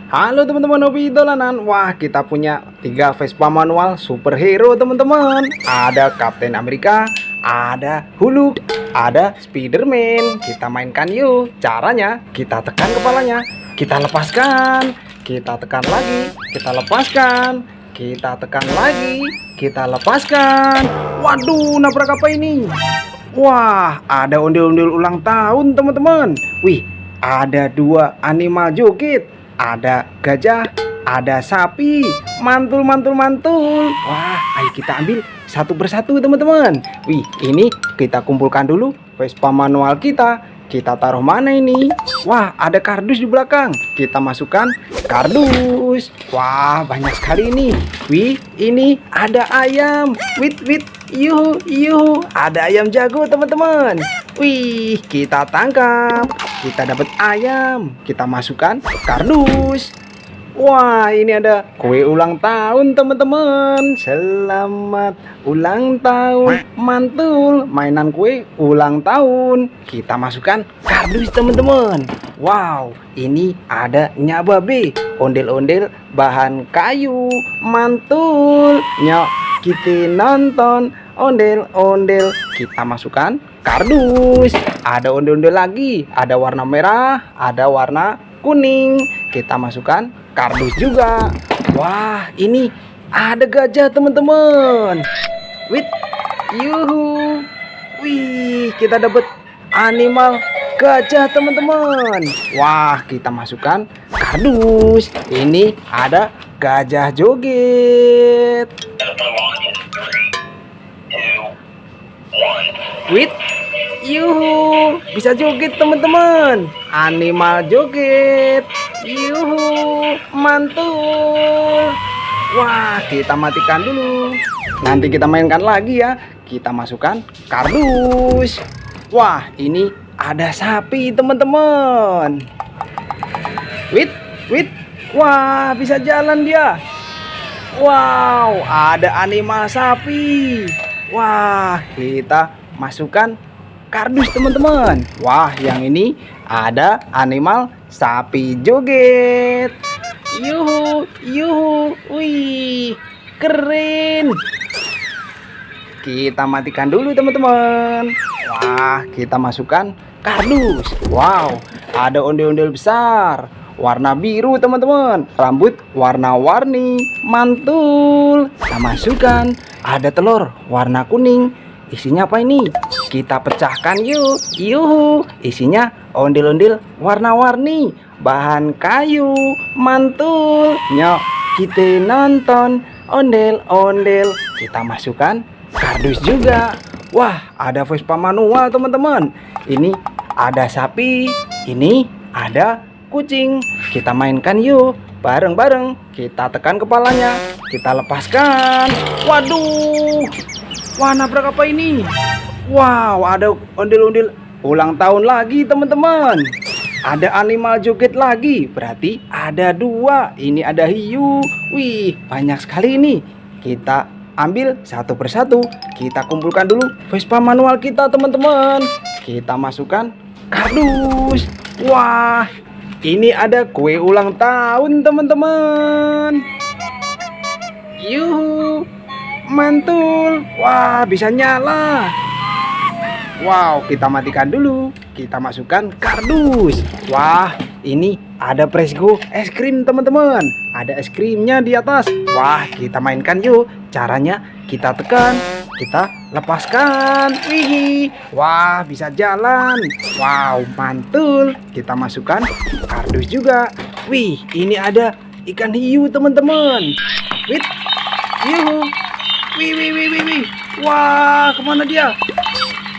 Halo teman-teman hobi dolanan. Wah, kita punya 3 Vespa manual superhero teman-teman. Ada Captain America, ada Hulk, ada Spiderman. Kita mainkan yuk. Caranya kita tekan kepalanya, kita lepaskan, kita tekan lagi, kita lepaskan, kita tekan lagi, kita lepaskan. Waduh, nabrak apa ini? Wah, ada ondel-ondel ulang tahun teman-teman. Wih, ada 2 animal joget. Ada gajah, ada sapi, mantul mantul mantul. Wah, ayo kita ambil satu persatu teman-teman. Wih, ini kita kumpulkan dulu Vespa manual kita. Kita taruh mana ini? Wah, ada kardus di belakang. Kita masukkan kardus. Wah, banyak sekali ini. Wih, ini ada ayam. Wit wit, yuhu yuhu. Ada ayam jago teman-teman. Wih, kita tangkap. Kita dapat ayam. Kita masukkan kardus. Wah, ini ada kue ulang tahun teman-teman. Selamat ulang tahun, mantul. Mainan kue ulang tahun. Kita masukkan kardus teman-teman. Wow, ini ada nyababe. Ondel-ondel bahan kayu, mantul. Nyok, kita nonton ondel-ondel. Kita masukkan kardus. Ada ondel-ondel lagi. Ada warna merah, ada warna kuning. Kita masukkan kardus juga. Wah, ini ada gajah teman-teman. Wih, yuhu. Wih, kita dapat animal gajah teman-teman. Wah, kita masukkan kardus. Ini ada gajah joget. Wih, yuhu, bisa joget teman-teman. Animal joget. Yuhu, mantul. Wah, kita matikan dulu. Nanti kita mainkan lagi ya. Kita masukkan kardus. Wah, ini ada sapi teman-teman. Wit, wit. Wah, bisa jalan dia. Wow, ada animal sapi. Wah, kita masukkan kardus teman-teman. Wah, yang ini ada animal sapi joget. Yuhu, yuhu. Wih, keren. Kita matikan dulu teman-teman. Wah, kita masukkan kardus. Wow, ada ondel-ondel besar. Warna biru teman-teman. Rambut warna-warni. Mantul. Kita masukkan. Ada telur warna kuning. Isinya apa ini? Kita pecahkan yuk. Yuhu, isinya ondel-ondel warna-warni, bahan kayu, mantul. Nyok, kita nonton ondel-ondel. Kita masukkan kardus juga. Wah, ada Vespa manual teman-teman. Ini ada sapi, ini ada kucing. Kita mainkan yuk bareng-bareng. Kita tekan kepalanya, kita lepaskan. Waduh, wah, nabrak apa ini? Wow, ada ondel-ondel ulang tahun lagi teman-teman. Ada animal joget lagi. Berarti ada 2. Ini ada hiu. Wih, banyak sekali ini. Kita ambil satu persatu. Kita kumpulkan dulu Vespa manual kita teman-teman. Kita masukkan kardus. Wah, ini ada kue ulang tahun teman-teman. Yuhu, mantul. Wah, bisa nyala. Wow, kita matikan dulu. Kita masukkan kardus. Wah, ini ada Presgo es krim teman-teman. Ada es krimnya di atas. Wah, kita mainkan yuk. Caranya kita tekan, kita lepaskan. Wih, wah, bisa jalan. Wow, mantul. Kita masukkan kardus juga. Wih, ini ada ikan hiu teman-teman. Wih, yuhu. Wih, wih, wih, wih, wih. Wah, kemana dia?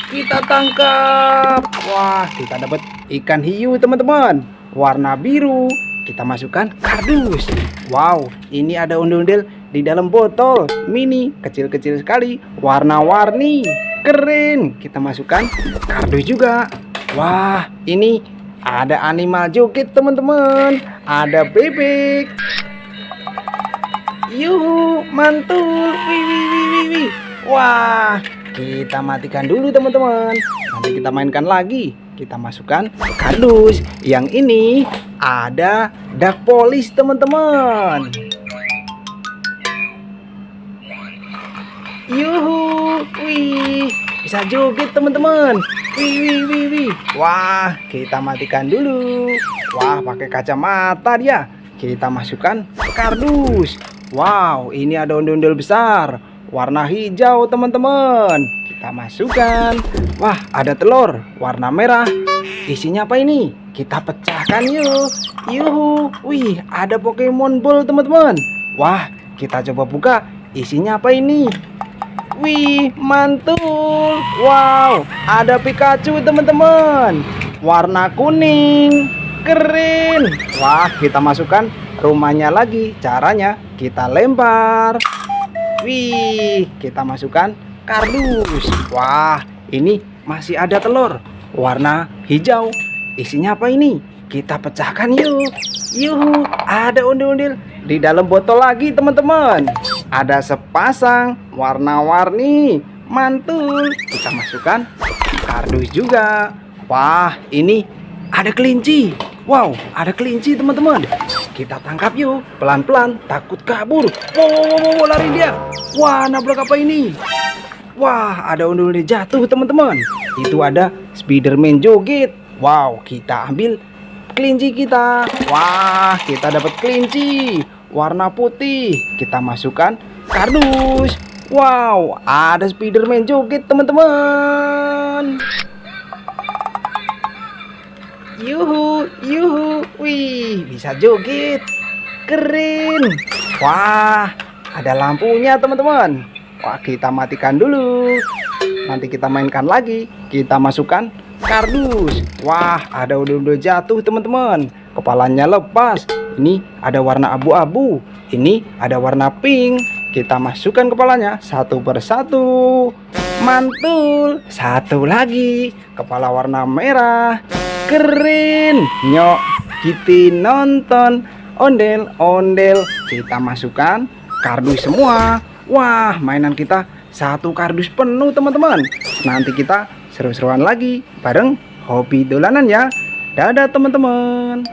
Kita tangkap. Wah, kita dapat ikan hiu teman-teman, warna biru. Kita masukkan kardus. Wow, ini ada ondel-ondel di dalam botol mini, kecil-kecil sekali, warna-warni, keren. Kita masukkan kardus juga. Wah, ini ada animal joget teman-teman. Ada bebek. Yuhu, mantul. Wih, wih, wih, wih, wih. Wah, kita matikan dulu teman-teman. Nanti kita mainkan lagi. kita masukkan kardus. Yang ini ada duck polish teman-teman. Yuhu, wih, bisa joget teman-teman. Wih. Wah, kita matikan dulu. Wah, pakai kacamata dia. Kita masukkan kardus. Wow, ini ada ondel-ondel besar warna hijau teman-teman. Kita masukkan. Wah, ada telur warna merah. Isinya apa ini? Kita pecahkan yuk. Yuhu, wih, ada Pokemon Ball teman-teman. Wah, kita coba buka. Isinya apa ini? Wih, mantul. Wow, ada Pikachu teman-teman. Warna kuning. Keren. Wah, kita masukkan rumahnya lagi. Caranya kita lempar. Wih, kita masukkan kardus. Wah, ini masih ada telur warna hijau. Isinya apa ini? Kita pecahkan yuk. Yuhu, ada ondel-ondel di dalam botol lagi teman-teman. Ada sepasang warna-warni, mantul. Kita masukkan kardus juga. Wah, ini ada kelinci. Wow, ada kelinci teman-teman. Kita tangkap yuk, pelan-pelan, takut kabur. Wow, lari dia. Wah, nabrak apa ini? Wah, ada ondel-ondel jatuh teman-teman. Itu ada Spiderman joget. Wow, kita ambil kelinci kita. Wah, kita dapat kelinci warna putih. Kita masukkan kardus. Wow, ada Spiderman joget teman-teman. Yuhu, wih, bisa joget. Keren. Wah, ada lampunya teman-teman. Wah, kita matikan dulu. Nanti kita mainkan lagi. Kita masukkan kardus. Wah, ada udah jatuh teman-teman. Kepalanya lepas. Ini ada warna abu-abu. Ini ada warna pink. Kita masukkan kepalanya satu persatu. Mantul. Satu lagi. Kepala warna merah. Keren. Nyok, kita nonton ondel-ondel. Kita masukkan kardus semua. Wah, mainan kita satu kardus penuh teman-teman. Nanti kita seru-seruan lagi bareng hobi dolanan ya. Dadah teman-teman.